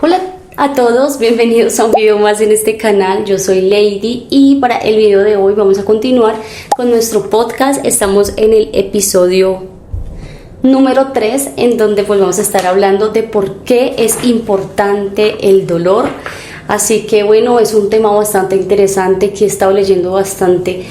Hola a todos, bienvenidos a un video más en este canal. Yo soy Lady y para el video de hoy vamos a continuar con nuestro podcast. Estamos en el episodio número 3, en donde pues vamos a estar hablando de por qué es importante el dolor. Así que bueno, es un tema bastante interesante que he estado leyendo bastante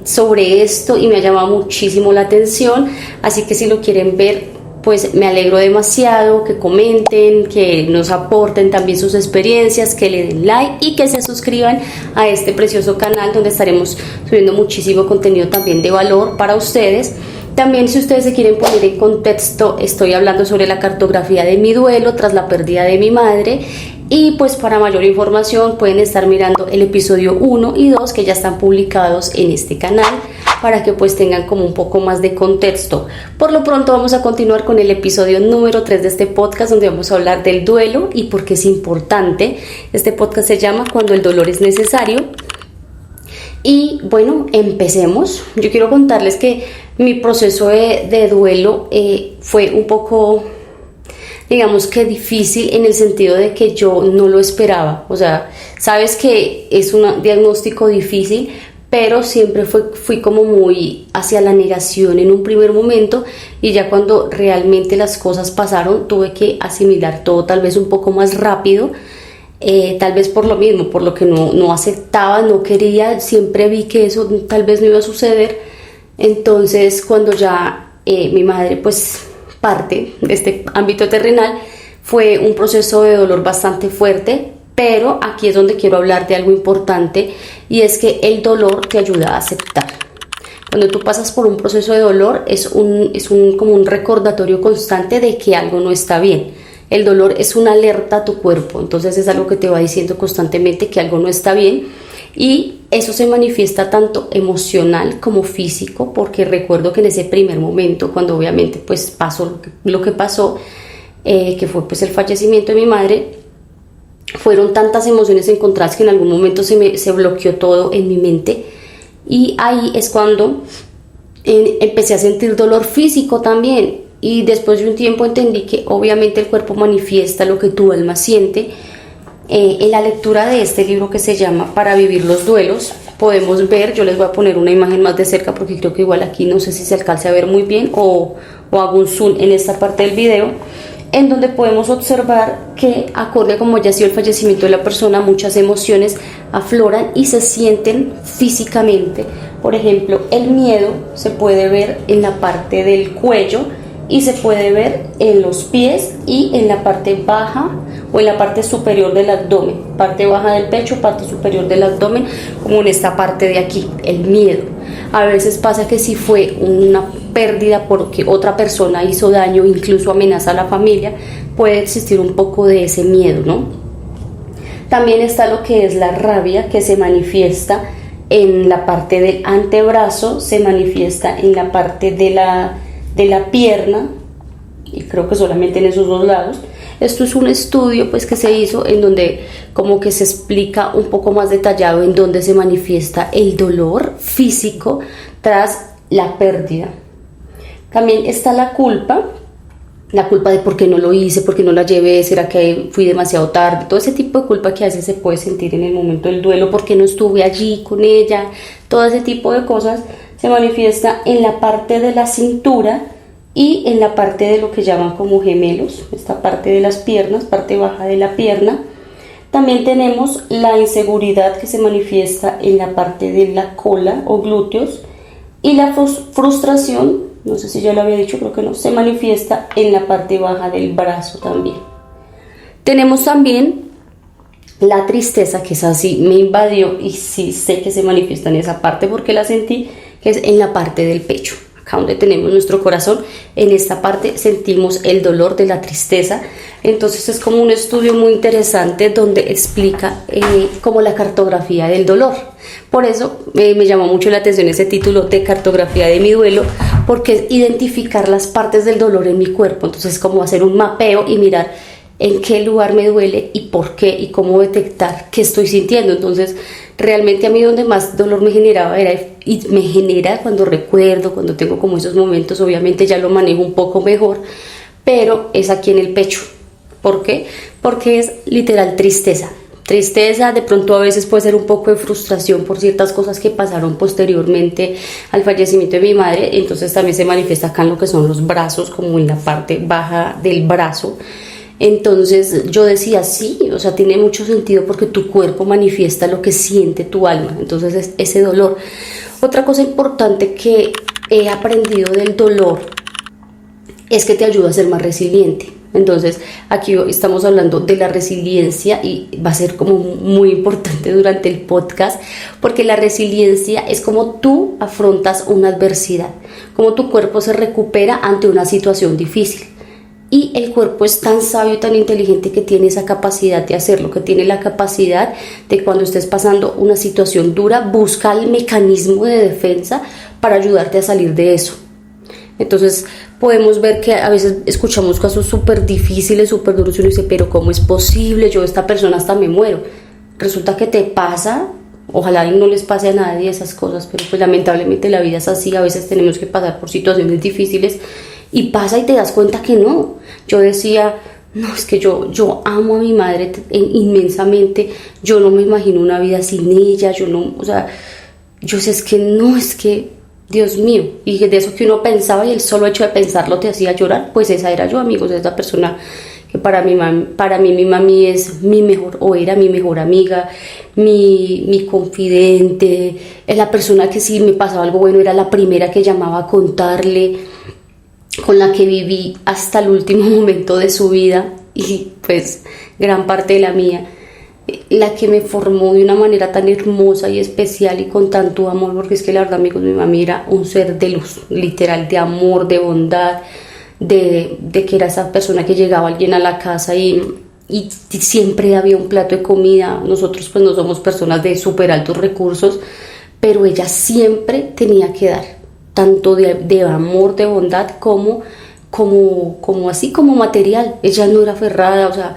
sobre esto y me ha llamado muchísimo la atención. Así que si lo quieren ver, pues me alegro demasiado que comenten, que nos aporten también sus experiencias, que le den like y que se suscriban a este precioso canal donde estaremos subiendo muchísimo contenido también de valor para ustedes. También, si ustedes se quieren poner en contexto, estoy hablando sobre la cartografía de mi duelo tras la pérdida de mi madre. Y pues para mayor información pueden estar mirando el episodio 1 y 2 que ya están publicados en este canal, para que pues tengan como un poco más de contexto. Por lo pronto vamos a continuar con el episodio número 3 de este podcast, donde vamos a hablar del duelo y por qué es importante. Este podcast se llama Cuando el dolor es necesario. Y bueno, empecemos. Yo quiero contarles que mi proceso de duelo fue un poco, digamos que difícil, en el sentido de que yo no lo esperaba. O sea, sabes que es un diagnóstico difícil, pero siempre fui como muy hacia la negación en un primer momento, y ya cuando realmente las cosas pasaron tuve que asimilar todo tal vez un poco más rápido. Tal vez por lo mismo, por lo que no aceptaba, no quería, siempre vi que eso tal vez no iba a suceder. Entonces cuando ya mi madre pues parte de este ámbito terrenal, fue un proceso de dolor bastante fuerte, pero aquí es donde quiero hablar de algo importante, y es que el dolor te ayuda a aceptar. Cuando tú pasas por un proceso de dolor es como un recordatorio constante de que algo no está bien. El dolor es una alerta a tu cuerpo, entonces es algo que te va diciendo constantemente que algo no está bien, y eso se manifiesta tanto emocional como físico, porque recuerdo que en ese primer momento, cuando obviamente pues pasó lo que pasó, que fue pues el fallecimiento de mi madre, fueron tantas emociones encontradas que en algún momento se bloqueó todo en mi mente, y ahí es cuando empecé a sentir dolor físico también. Y después de un tiempo entendí que obviamente el cuerpo manifiesta lo que tu alma siente. En la lectura de este libro que se llama Para vivir los duelos, podemos ver, yo les voy a poner una imagen más de cerca porque creo que igual aquí no sé si se alcance a ver muy bien, o hago un zoom en esta parte del video, en donde podemos observar que acorde a como ya ha sido el fallecimiento de la persona, muchas emociones afloran y se sienten físicamente. Por ejemplo, el miedo se puede ver en la parte del cuello, y se puede ver en los pies y en la parte baja o en la parte superior del abdomen, parte baja del pecho, parte superior del abdomen, como en esta parte de aquí, el miedo. A veces pasa que si fue una pérdida porque otra persona hizo daño, incluso amenaza a la familia, puede existir un poco de ese miedo, ¿no? También está lo que es la rabia, que se manifiesta en la parte del antebrazo, se manifiesta en la parte de la pierna, y creo que solamente en esos dos lados. Esto es un estudio pues que se hizo en donde como que se explica un poco más detallado en dónde se manifiesta el dolor físico tras la pérdida. También está la culpa de por qué no lo hice, por qué no la llevé, será que fui demasiado tarde, todo ese tipo de culpa que a veces se puede sentir en el momento del duelo, por qué no estuve allí con ella, todo ese tipo de cosas se manifiesta en la parte de la cintura y en la parte de lo que llaman como gemelos, esta parte de las piernas, parte baja de la pierna. También tenemos la inseguridad, que se manifiesta en la parte de la cola o glúteos, y la frustración, no sé si ya lo había dicho, creo que no, se manifiesta en la parte baja del brazo también. Tenemos también la tristeza, que es así, me invadió y sí sé que se manifiesta en esa parte porque la sentí, que es en la parte del pecho, acá donde tenemos nuestro corazón. En esta parte sentimos el dolor de la tristeza. Entonces es como un estudio muy interesante donde explica como la cartografía del dolor. Por eso me llamó mucho la atención ese título de cartografía de mi duelo, porque es identificar las partes del dolor en mi cuerpo. Entonces como hacer un mapeo y mirar en qué lugar me duele y por qué, y cómo detectar qué estoy sintiendo. Entonces realmente a mí donde más dolor me generaba era, y me genera cuando recuerdo, cuando tengo como esos momentos, obviamente ya lo manejo un poco mejor, pero es aquí en el pecho, ¿Por qué? Porque es literal tristeza. Tristeza, de pronto a veces puede ser un poco de frustración por ciertas cosas que pasaron posteriormente al fallecimiento de mi madre, entonces también se manifiesta acá en lo que son los brazos, como en la parte baja del brazo. Entonces yo decía, sí, o sea, tiene mucho sentido porque tu cuerpo manifiesta lo que siente tu alma, entonces es ese dolor. Otra cosa importante que he aprendido del dolor es que te ayuda a ser más resiliente. Entonces aquí estamos hablando de la resiliencia y va a ser como muy importante durante el podcast, porque la resiliencia es como tú afrontas una adversidad, como tu cuerpo se recupera ante una situación difícil. Y el cuerpo es tan sabio y tan inteligente que tiene esa capacidad de hacerlo, que tiene la capacidad de, cuando estés pasando una situación dura, buscar el mecanismo de defensa para ayudarte a salir de eso. Entonces podemos ver que a veces escuchamos casos súper difíciles, súper duros, y uno dice, pero ¿cómo es posible? Yo, esta persona, hasta me muero. Resulta que te pasa, ojalá no les pase a nadie esas cosas, pero pues lamentablemente la vida es así, a veces tenemos que pasar por situaciones difíciles y pasa y te das cuenta que no. Yo decía, no, es que yo amo a mi madre inmensamente, yo no me imagino una vida sin ella, yo sé, es que no, es que Dios mío, y de eso que uno pensaba y el solo hecho de pensarlo te hacía llorar, pues esa era yo, amigos, esa persona que para mí mi mami es mi mejor, o era mi mejor amiga, mi confidente, es la persona que si me pasaba algo bueno era la primera que llamaba a contarle, con la que viví hasta el último momento de su vida y pues gran parte de la mía, la que me formó de una manera tan hermosa y especial y con tanto amor, porque es que la verdad, amigos, mi mami era un ser de luz, literal, de amor, de bondad, de que era esa persona que llegaba alguien a la casa y siempre había un plato de comida. Nosotros pues no somos personas de súper altos recursos, pero ella siempre tenía que dar, tanto de amor, de bondad, como así como material. Ella no era aferrada, o sea,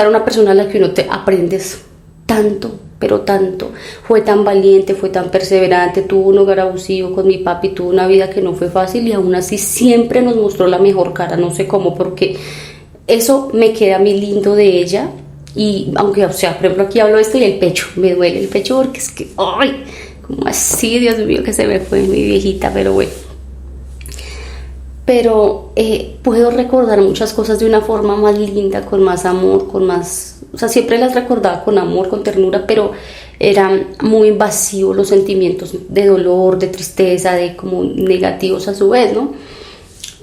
era una persona a la que uno te aprendes tanto, pero tanto. Fue tan valiente, fue tan perseverante, tuvo un hogar abusivo con mi papi, tuvo una vida que no fue fácil y aún así siempre nos mostró la mejor cara, no sé cómo, porque eso me queda a mí lindo de ella. Y aunque, o sea, por ejemplo, aquí hablo de esto y el pecho, me duele el pecho porque es que, ¡ay! Como así, Dios mío, que se me fue mi viejita, pero bueno. Pero puedo recordar muchas cosas de una forma más linda, con más amor, o sea, siempre las recordaba con amor, con ternura, pero eran muy invasivos los sentimientos de dolor, de tristeza, de como negativos a su vez, ¿no?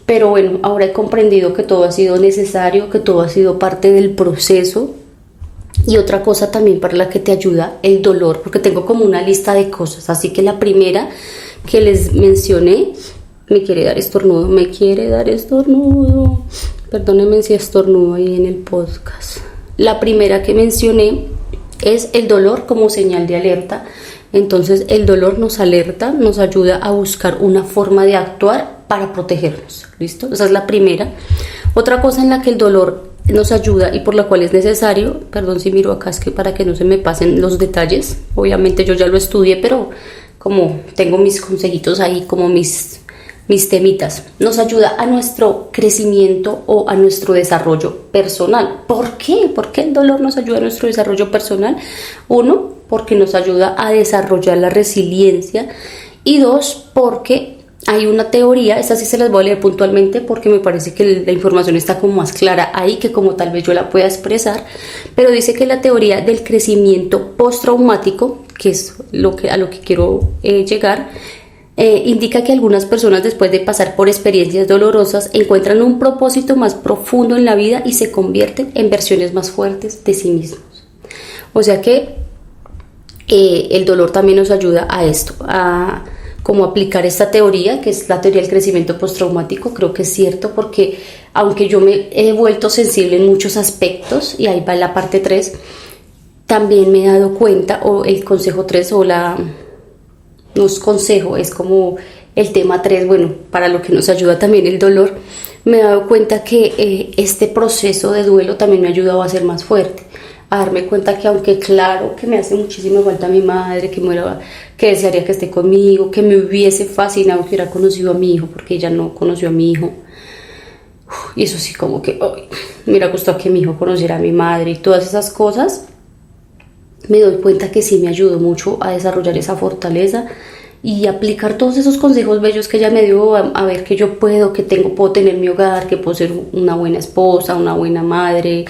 Pero bueno, ahora he comprendido que todo ha sido necesario, que todo ha sido parte del proceso. Y otra cosa también para la que te ayuda, el dolor, porque tengo como una lista de cosas, así que la primera que les mencioné, me quiere dar estornudo, perdónenme si estornudo ahí en el podcast. La primera que mencioné es el dolor como señal de alerta. Entonces el dolor nos alerta, nos ayuda a buscar una forma de actuar para protegernos, ¿listo? Esa es la primera. Otra cosa en la que el dolor nos ayuda y por la cual es necesario, perdón si miro acá, es que para que no se me pasen los detalles, obviamente yo ya lo estudié, pero como tengo mis consejitos ahí, como mis temitas, nos ayuda a nuestro crecimiento o a nuestro desarrollo personal. ¿Por qué? ¿Por qué el dolor nos ayuda a nuestro desarrollo personal? Uno, porque nos ayuda a desarrollar la resiliencia, y dos, porque hay una teoría, esta sí se las voy a leer puntualmente porque me parece que la información está como más clara ahí que como tal vez yo la pueda expresar, pero dice que la teoría del crecimiento postraumático, que es a lo que quiero llegar, indica que algunas personas, después de pasar por experiencias dolorosas, encuentran un propósito más profundo en la vida y se convierten en versiones más fuertes de sí mismos. O sea que el dolor también nos ayuda a esto, a como aplicar esta teoría, que es la teoría del crecimiento postraumático. Creo que es cierto, porque aunque yo me he vuelto sensible en muchos aspectos, y ahí va la parte 3, también me he dado cuenta, o el consejo 3, no es consejo, es como el tema 3, bueno, para lo que nos ayuda también el dolor, me he dado cuenta que este proceso de duelo también me ha ayudado a ser más fuerte, a darme cuenta que aunque claro que me hace muchísima falta mi madre, que desearía que esté conmigo, que me hubiese fascinado que hubiera conocido a mi hijo, porque ella no conoció a mi hijo, Y eso sí, como que me hubiera gustado que mi hijo conociera a mi madre y todas esas cosas. Me doy cuenta que sí me ayudó mucho a desarrollar esa fortaleza y aplicar todos esos consejos bellos que ella me dio, a ver que yo puedo tener mi hogar, que puedo ser una buena esposa, una buena madre,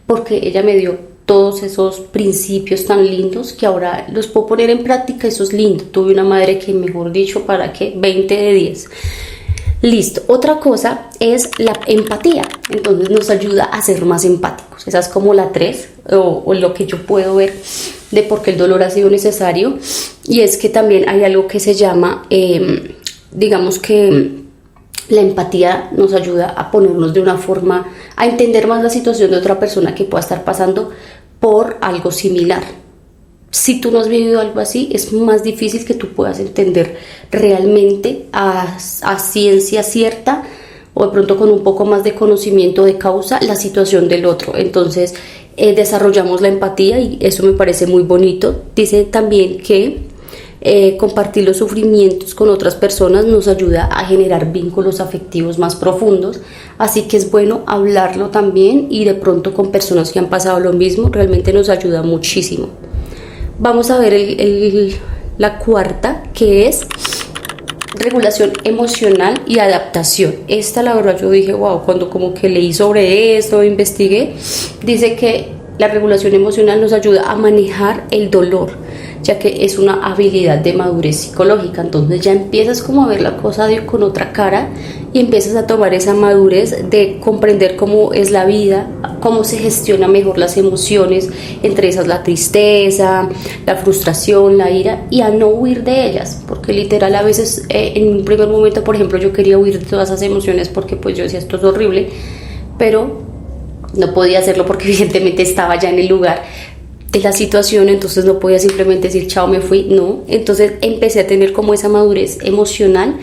porque ella me dio todos esos principios tan lindos que ahora los puedo poner en práctica. Eso es lindo. Tuve una madre que, mejor dicho, ¿para qué? 20 de 10. Listo. Otra cosa es la empatía. Entonces nos ayuda a ser más empáticos. Esa es como la 3, o lo que yo puedo ver de por qué el dolor ha sido necesario. Y es que también hay algo que se llama, digamos que la empatía nos ayuda a ponernos de una forma, a entender más la situación de otra persona que pueda estar pasando por algo similar. Si tú no has vivido algo así, es más difícil que tú puedas entender realmente a ciencia cierta, o de pronto con un poco más de conocimiento de causa, la situación del otro. Entonces desarrollamos la empatía y eso me parece muy bonito. Dice también que compartir los sufrimientos con otras personas nos ayuda a generar vínculos afectivos más profundos, así que es bueno hablarlo también, y de pronto con personas que han pasado lo mismo, realmente nos ayuda muchísimo. Vamos a ver la cuarta, que es regulación emocional y adaptación. Esta, la verdad, yo dije wow, cuando como que leí sobre esto, investigué. Dice que la regulación emocional nos ayuda a manejar el dolor, ya que es una habilidad de madurez psicológica. Entonces ya empiezas como a ver la cosa con otra cara y empiezas a tomar esa madurez de comprender cómo es la vida, cómo se gestiona mejor las emociones, entre esas la tristeza, la frustración, la ira, y a no huir de ellas, porque literal a veces en un primer momento, por ejemplo, yo quería huir de todas esas emociones porque pues yo decía esto es horrible, pero no podía hacerlo porque evidentemente estaba ya en el lugar de la situación, entonces no podía simplemente decir chao, me fui, no. Entonces empecé a tener como esa madurez emocional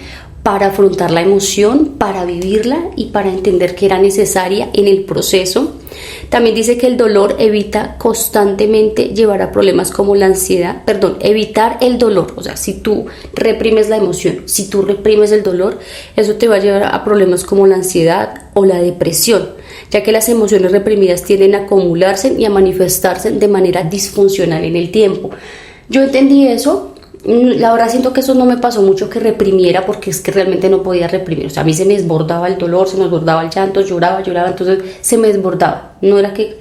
para afrontar la emoción, para vivirla y para entender que era necesaria en el proceso. También dice que el dolor evita constantemente llevar a problemas como la ansiedad, evitar el dolor. O sea, si tú reprimes la emoción, si tú reprimes el dolor, eso te va a llevar a problemas como la ansiedad o la depresión, ya que las emociones reprimidas tienden a acumularse y a manifestarse de manera disfuncional en el tiempo. Yo entendí eso. La verdad siento que eso no me pasó mucho, que reprimiera, porque es que realmente no podía reprimir. O sea, a mí se me desbordaba el dolor, se me desbordaba el llanto, lloraba, entonces se me desbordaba. No era que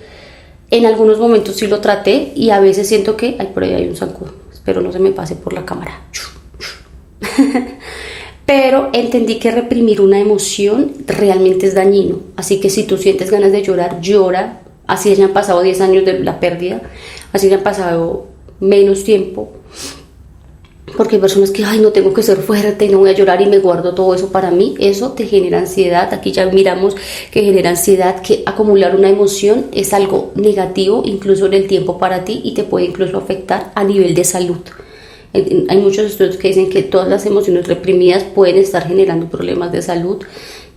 en algunos momentos sí lo traté, y a veces siento que, ay, por ahí hay un zancudo, espero no se me pase por la cámara. Pero entendí que reprimir una emoción realmente es dañino. Así que si tú sientes ganas de llorar, llora. Así hayan pasado 10 años de la pérdida, así hayan pasado menos tiempo. Porque hay personas que, ay, no tengo que ser fuerte, no voy a llorar y me guardo todo eso para mí. Eso te genera ansiedad. Aquí ya miramos que genera ansiedad, que acumular una emoción es algo negativo, incluso en el tiempo para ti, y te puede incluso afectar a nivel de salud. Hay muchos estudios que dicen que todas las emociones reprimidas pueden estar generando problemas de salud,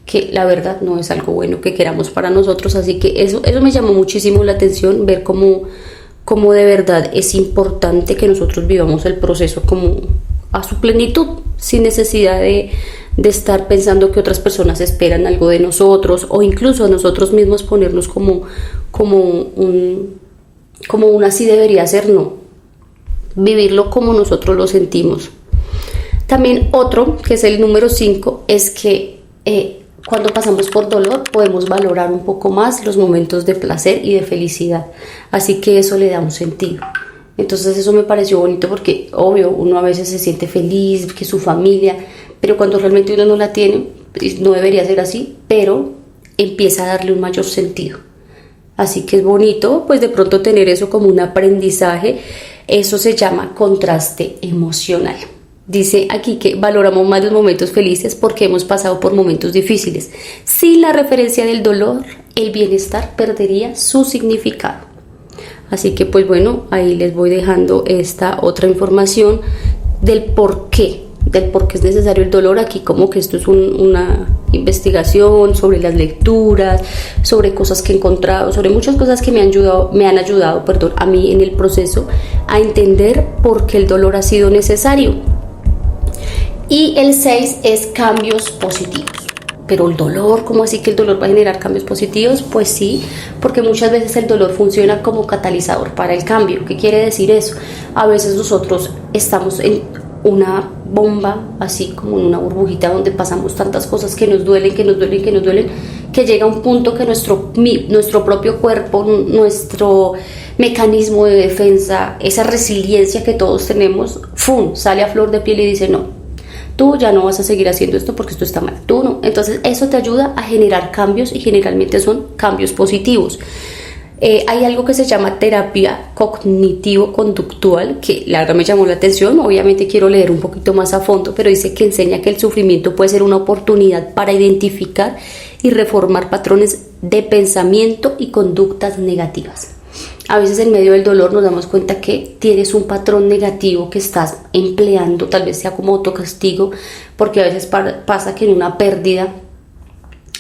que la verdad no es algo bueno que queramos para nosotros. Así que eso me llamó muchísimo la atención, ver cómo de verdad es importante que nosotros vivamos el proceso como a su plenitud, sin necesidad de estar pensando que otras personas esperan algo de nosotros, o incluso a nosotros mismos ponernos como un así debería ser. No, vivirlo como nosotros lo sentimos. También otro, que es el número 5, es que cuando pasamos por dolor podemos valorar un poco más los momentos de placer y de felicidad, así que eso le da un sentido. Entonces eso me pareció bonito, porque obvio uno a veces se siente feliz, que su familia, pero cuando realmente uno no la tiene, no debería ser así, pero empieza a darle un mayor sentido. Así que es bonito pues de pronto tener eso como un aprendizaje. Eso se llama contraste emocional. Dice aquí que valoramos más los momentos felices porque hemos pasado por momentos difíciles. Sin la referencia del dolor, el bienestar perdería su significado. Así que pues bueno, ahí les voy dejando esta otra información del por qué es necesario el dolor. Aquí como que esto es una investigación sobre las lecturas, sobre cosas que he encontrado, sobre muchas cosas que me han ayudado a mí en el proceso a entender por qué el dolor ha sido necesario. Y el 6 es cambios positivos. pero el dolor, ¿cómo así que el dolor va a generar cambios positivos? Pues sí, porque muchas veces el dolor funciona como catalizador para el cambio. ¿Qué quiere decir eso? A veces nosotros estamos en una bomba, así como en una burbujita donde pasamos tantas cosas que nos duelen, que llega un punto que nuestro propio cuerpo, nuestro mecanismo de defensa, esa resiliencia que todos tenemos, ¡fum!, sale a flor de piel y dice: no, tú ya no vas a seguir haciendo esto porque esto está mal, tú no. Entonces eso te ayuda a generar cambios, y generalmente son cambios positivos. Hay algo que se llama terapia cognitivo-conductual, que la verdad me llamó la atención. Obviamente quiero leer un poquito más a fondo, pero dice que enseña que el sufrimiento puede ser una oportunidad para identificar y reformar patrones de pensamiento y conductas negativas. A veces en medio del dolor nos damos cuenta que tienes un patrón negativo que estás empleando, tal vez sea como autocastigo, porque a veces pasa que en una pérdida,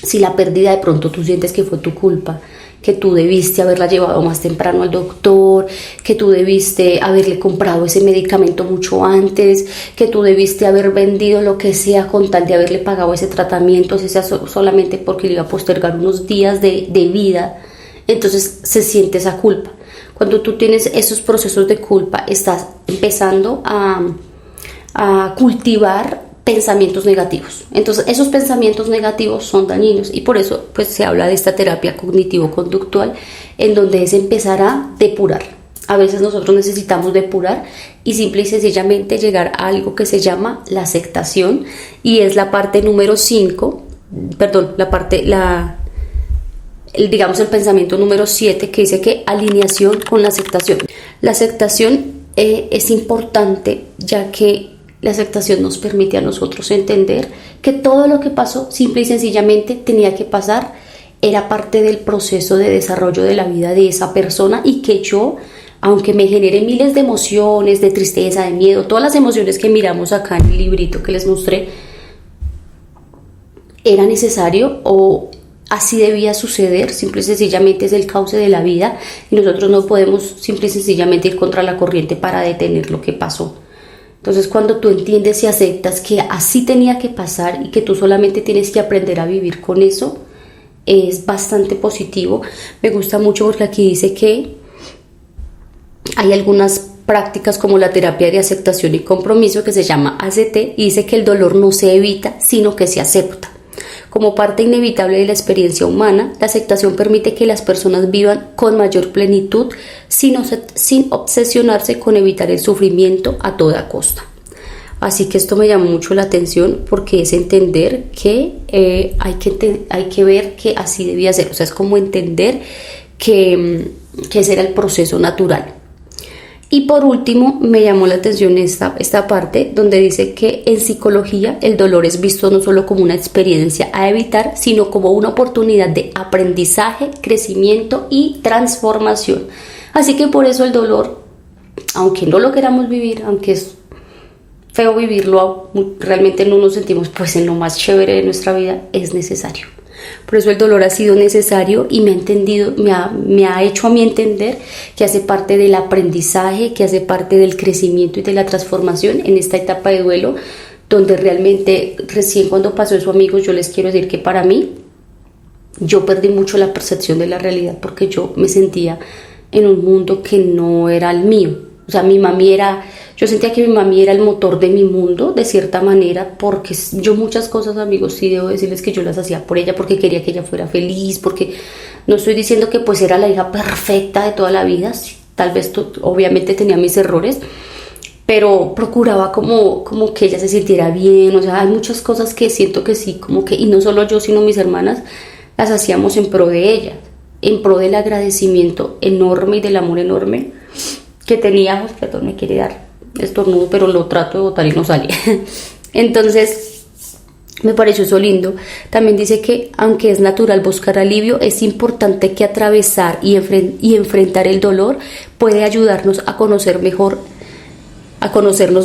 si la pérdida de pronto tú sientes que fue tu culpa, que tú debiste haberla llevado más temprano al doctor, que tú debiste haberle comprado ese medicamento mucho antes, que tú debiste haber vendido lo que sea con tal de haberle pagado ese tratamiento, si sea solamente porque le iba a postergar unos días de vida. Entonces se siente esa culpa. Cuando tú tienes esos procesos de culpa, estás empezando a cultivar pensamientos negativos. Entonces esos pensamientos negativos son dañinos, y por eso pues se habla de esta terapia cognitivo-conductual, en donde es empezar a depurar. A veces nosotros necesitamos depurar y simple y sencillamente llegar a algo que se llama la aceptación, y es la parte número 5, digamos el pensamiento número 7, que dice que alineación con la aceptación. La aceptación es importante, ya que la aceptación nos permite a nosotros entender que todo lo que pasó simple y sencillamente tenía que pasar, era parte del proceso de desarrollo de la vida de esa persona, y que yo, aunque me genere miles de emociones, de tristeza, de miedo, todas las emociones que miramos acá en el librito que les mostré, era necesario o así debía suceder. Simple y sencillamente es el cauce de la vida, y nosotros no podemos simple y sencillamente ir contra la corriente para detener lo que pasó. Entonces, cuando tú entiendes y aceptas que así tenía que pasar y que tú solamente tienes que aprender a vivir con eso, es bastante positivo. Me gusta mucho porque aquí dice que hay algunas prácticas como la terapia de aceptación y compromiso, que se llama ACT, y dice que el dolor no se evita, sino que se acepta. Como parte inevitable de la experiencia humana, la aceptación permite que las personas vivan con mayor plenitud sin obsesionarse con evitar el sufrimiento a toda costa. Así que esto me llamó mucho la atención, porque es entender que hay que ver que así debía ser. O sea, es como entender que ese era el proceso natural. Y por último, me llamó la atención esta parte donde dice que en psicología el dolor es visto no solo como una experiencia a evitar, sino como una oportunidad de aprendizaje, crecimiento y transformación. Así que por eso el dolor, aunque no lo queramos vivir, aunque es feo vivirlo, realmente no nos sentimos pues en lo más chévere de nuestra vida, es necesario. Por eso el dolor ha sido necesario, y me ha hecho a mí entender que hace parte del aprendizaje, que hace parte del crecimiento y de la transformación en esta etapa de duelo, donde realmente recién cuando pasó eso, amigos, yo les quiero decir que para mí yo perdí mucho la percepción de la realidad, porque yo me sentía en un mundo que no era el mío. O sea, yo sentía que mi mami era el motor de mi mundo, de cierta manera, porque yo muchas cosas, amigos, sí debo decirles que yo las hacía por ella, porque quería que ella fuera feliz, porque no estoy diciendo que pues era la hija perfecta de toda la vida, tal vez obviamente tenía mis errores, pero procuraba como que ella se sintiera bien. O sea, hay muchas cosas que siento que sí, como que, y no solo yo, sino mis hermanas, las hacíamos en pro de ella, en pro del agradecimiento enorme y del amor enorme que teníamos. Perdón, me quiere dar estornudo, pero lo trato de botar y no sale. Entonces me pareció eso lindo. También dice que aunque es natural buscar alivio, es importante que atravesar y enfrentar el dolor puede ayudarnos a conocernos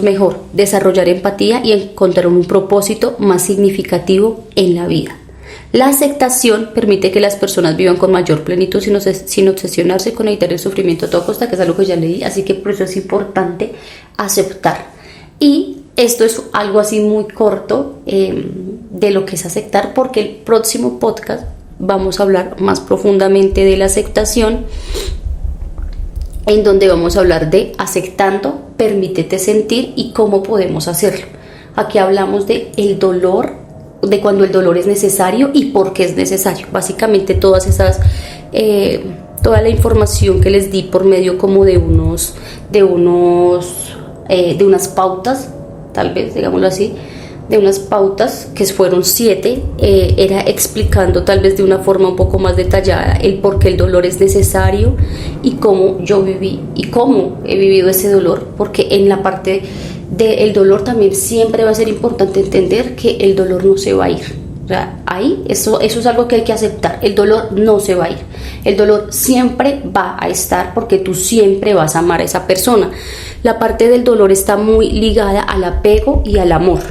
mejor, desarrollar empatía y encontrar un propósito más significativo en la vida. La aceptación permite que las personas vivan con mayor plenitud sin obsesionarse con evitar el sufrimiento a toda costa, que es algo que ya leí. Así que por eso es importante aceptar. Y esto es algo así muy corto de lo que es aceptar, porque el próximo podcast vamos a hablar más profundamente de la aceptación, en donde vamos a hablar de aceptando, permítete sentir y cómo podemos hacerlo. Aquí hablamos de el dolor, de cuando el dolor es necesario y por qué es necesario. Básicamente toda la información que les di por medio como de unas pautas, tal vez, digámoslo así, de unas pautas que fueron 7, era explicando tal vez de una forma un poco más detallada el por qué el dolor es necesario y cómo yo viví y cómo he vivido ese dolor, porque en la parte del dolor también siempre va a ser importante entender que el dolor no se va a ir. O sea, ahí eso es algo que hay que aceptar. El dolor no se va a ir. El dolor siempre va a estar, porque tú siempre vas a amar a esa persona. La parte del dolor está muy ligada al apego y al amor.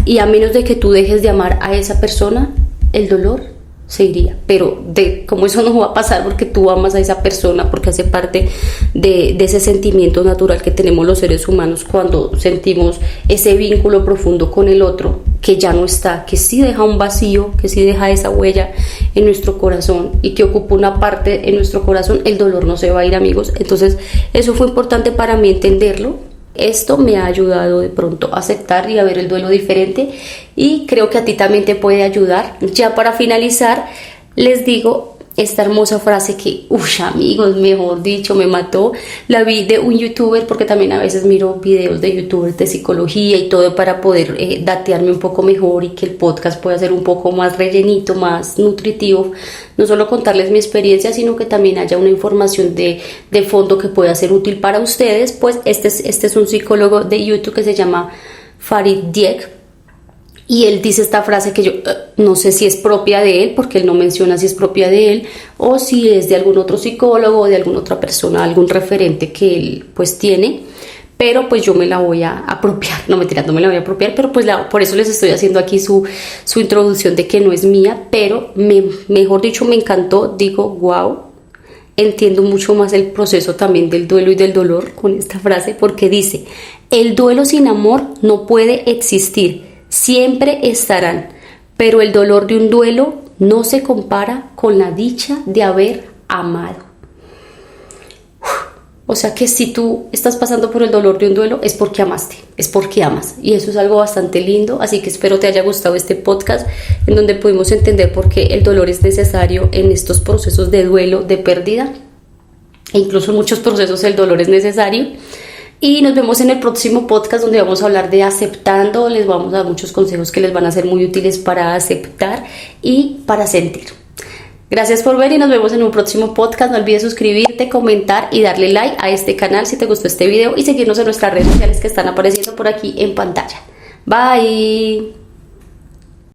Y a menos de que tú dejes de amar a esa persona, el dolor se iría. Pero como eso no va a pasar porque tú amas a esa persona, porque hace parte de ese sentimiento natural que tenemos los seres humanos cuando sentimos ese vínculo profundo con el otro, que ya no está, que sí deja un vacío, que sí deja esa huella en nuestro corazón y que ocupa una parte en nuestro corazón, el dolor no se va a ir, amigos. Entonces eso fue importante para mí entenderlo. Esto me ha ayudado de pronto a aceptar y a ver el duelo diferente, y creo que a ti también te puede ayudar. Ya para finalizar, les digo esta hermosa frase que, amigos, mejor dicho, me mató. La vi de un youtuber, porque también a veces miro videos de youtubers de psicología y todo para poder datearme un poco mejor y que el podcast pueda ser un poco más rellenito, más nutritivo. No solo contarles mi experiencia, sino que también haya una información de fondo que pueda ser útil para ustedes. Pues este es un psicólogo de YouTube que se llama Farid Dieck, y él dice esta frase que yo no sé si es propia de él, porque él no menciona si es propia de él o si es de algún otro psicólogo o de alguna otra persona, algún referente que él pues tiene, pero pues yo me la voy a apropiar. No, mentira, no me la voy a apropiar, pero pues por eso les estoy haciendo aquí su introducción de que no es mía, pero mejor dicho, me encantó. Digo, wow, entiendo mucho más el proceso también del duelo y del dolor con esta frase, porque dice: el duelo sin amor no puede existir, siempre estarán, pero el dolor de un duelo no se compara con la dicha de haber amado. O sea que si tú estás pasando por el dolor de un duelo, es porque amaste, es porque amas, y eso es algo bastante lindo. Así que espero te haya gustado este podcast, en donde pudimos entender por qué el dolor es necesario en estos procesos de duelo, de pérdida, e incluso en muchos procesos el dolor es necesario. Y nos vemos en el próximo podcast, donde vamos a hablar de aceptando. Les vamos a dar muchos consejos que les van a ser muy útiles para aceptar y para sentir. Gracias por ver y nos vemos en un próximo podcast. No olvides suscribirte, comentar y darle like a este canal si te gustó este video, y seguirnos en nuestras redes sociales que están apareciendo por aquí en pantalla. Bye.